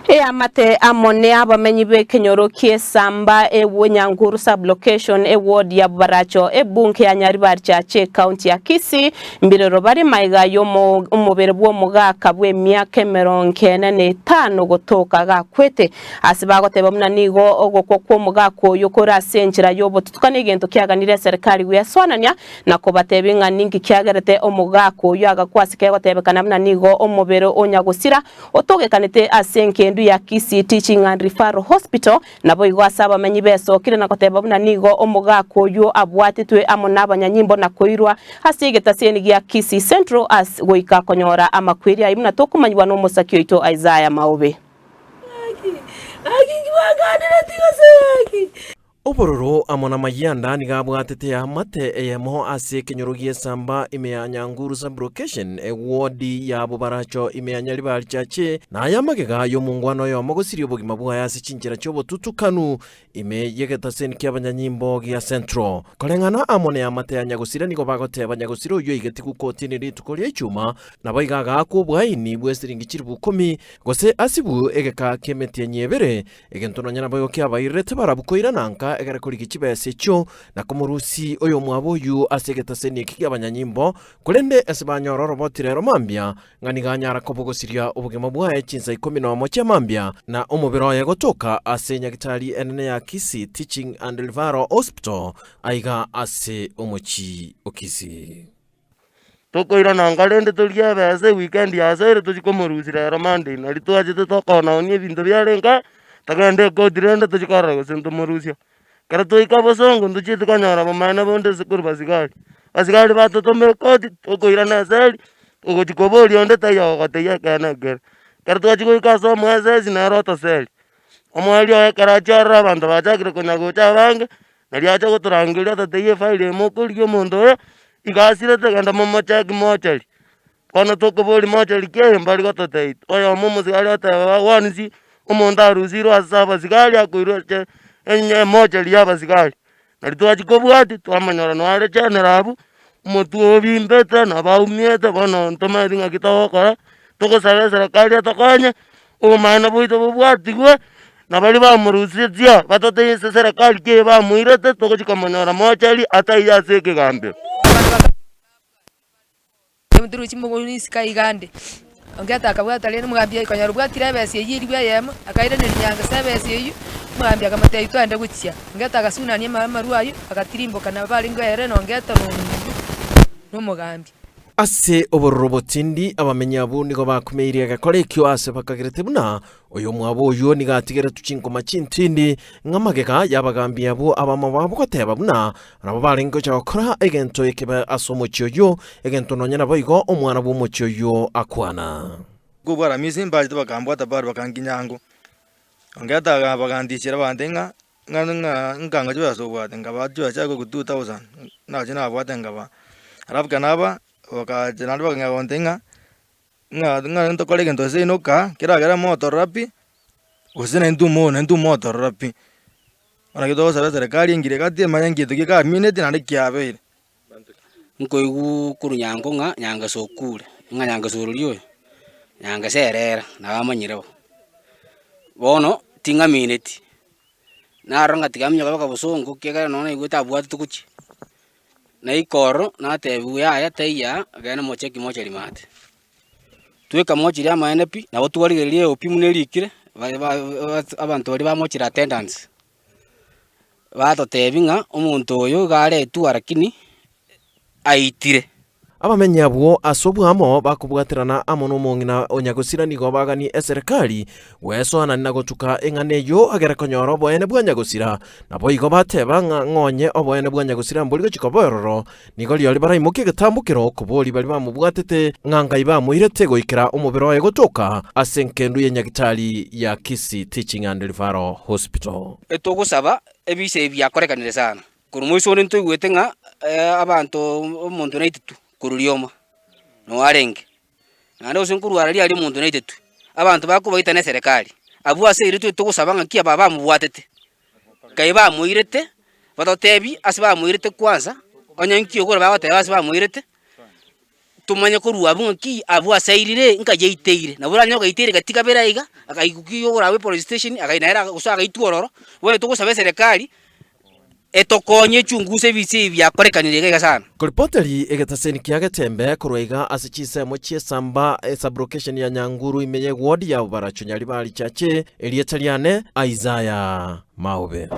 Amate amone abamenyi be Kenyoro Kiesamba Nyanguru sublocation ward ya Baracho bunke ya Nyaribarchache county ya Kisii mbirero bari maiga yo umubere bwo mugaka bwe myaka 45 gotoka gakwete asibagoteba muna nigo ogoko kwa mugako yokora senjira yobo tutukane gento kyaganire serikali weswananya nako batebinga ningi kyagerete omugako yo agakwasike gotebekana muna nigo umubere onyagusira otogekanete asenke ya Kisii Teaching and Referral Hospital nabo igwasaba manyi beso kire nakoteba buna nigo omugako yo abwatitwe amona abanyanyimbo nakoirwa hasigeta seni ya Kisii Central as goika konyora amakwiri ayimuna tokumanywa no musakyo ito Isaiah Maobe Obororo amona mayanda nigabwatete ya mate moho ase Kenyoro Kiesamba Nyanguru sublocation wodi ya Baracho Nyaribarchache na yamagega yo mungwano yo mogosiri obogima bwa yase chinjira cyobo tutukanu yegeta sen kyabanyanyimbo gya Central kolengana amone ya mate ya nyagosira niko bagote abanyagosiro yo igeti ku kontineri tukolye icyuma nabayigaga ko bwayini bwesiringi kiri bukomi gose asibu egeka kemeti nyebere egentono nyana bayo kyabayirete barabukoira nanka egara koliki kibese cyo nakomurusi oyo mwabo yu asegeta seni kigabanyanyimbo kulende asibanyoro roboti rero mambia ngani ganyara kobogosiria ubugema bwaye chinsa 11 cyamambia na umubiro yagotoka asenya gitari enene ya Kisii Teaching and Referral Hospital aiga ase omochi okisi tokoira nangalende tulia bese weekend ya sere tujikomurusira rero Monday na litwaje tokona onye bintu byarenga takande ko dirende tujikara go sento morusio kara toika bosongo nduchite kanyara bamana bonde sikuru basigari batotombe kodi tokoira na seri ogotikobori onde tayo goteya kana ger kara twaje ka so mweze sinarota seri omwali oya kara chara abantu bachakire kunyagocha bange naliacha goturangira tateye file mokuri omondo igasire teganda momochaki mochari kono tokobori mochari ke mbali gototei oya momusigari ata wanisi omonda aruziro asaba sigari akoiro enye mochari yabasigari nalitwachi kobwati twamanyora no ale chanerabu motuobi mbeta na baumiete bono ntomaringa kitokora tokosaba serikali atokonye omana boito bobwati gwe na bali bamurusitia batote serikali ke bamuirete tokochikamanyora mochari ataiya seke gambe muduru chimuguni sky gande ongeta akabwata lene mugambia ikonyara bwatira bese yiribwa yema akaira ne nyanga sebese yu mugambia kamate itwande guchya ngeta agasuna ni maruayo akatirimbo kana bali ngere no ngeta no mugambi ase oborobotindi abamenya abo nigo bakumeiriye gakore kyo ase bakagirete buna oyo mwabo yo nigatigera tuchinko machintindi ngamageka yabagambia abo abama babo koteba buna nabo barengo cyakora egento ekeba asomochyo yo egento nonyana boigo omwana bo mochyo yo akwana gubara misimba bagambwa tabar bakanginyango ongeta bagandikira bandenga nganga cyo yasobwate ngabajyo cyago ku 2000 naje nabwate ngaba arabwa naba wakajenali bakangontenga nga ntokole gento sinoka kira motor rapi usina ndu motor rapi ona kidogo sabe serikali ngire kati mayangi tukika minute na kiabe nkoigu kurunyango nyanga sokule nyanga sorulio nyanga serera na bamanyirebo bono tinga minute na ronga tigamnya baka bosongo kega nona igweta bwatu tukuchi na ikoro na tebuya ya teya gana mocheki mocheri mate tweka mocheri ama NP na watu waligerie opimunelikire abantu bali bamochira attendance bato tebinga omuntu oyo gare tu arakini aitire abamenya abo asobwamo bakubwatirana amono mongina onyagosira nigo bagani eserikali weso anana gotuka engane yo agera konyoro boene bwanyagosira nabo igo bateba ngonye oboene bwanyagosira mboligo chikobororo nigo lioli baraimuke gatambukiro kuboli bali bamubwatete nganga iba muirete goikira omubiro yegotoka asenkendu yenyagitali ya Kisii Teaching and Referral Hospital etogusaba ebise byakorekanire sana kurumuiso nto igwetenga abantu omuntu naititu kurulioma no arenge nando sinkuru arali ali muntu naitetu abantu bakubaita ne serikali abu ase iritu tugusabanga kia baba mubwatete kaiba muirete batotebi asiba muirete kwanza onyanki ogora baba teba asiba muirete tumanye kurua bunki abu asairire nkajeiteire na bura nyoka itere katika beraiga akaigukiyo urawe police station akainaera gusaka itwororo wone tugusabe serikali etokonye chunguse bisi byakorekanire gega sana kuripoteri egetaseni kiage tembe kurwaiga asichise mochie samba sublocation ya Nyanguru imenye ward ya Baracho nyari bari chache elietaliane Isaiah Maube.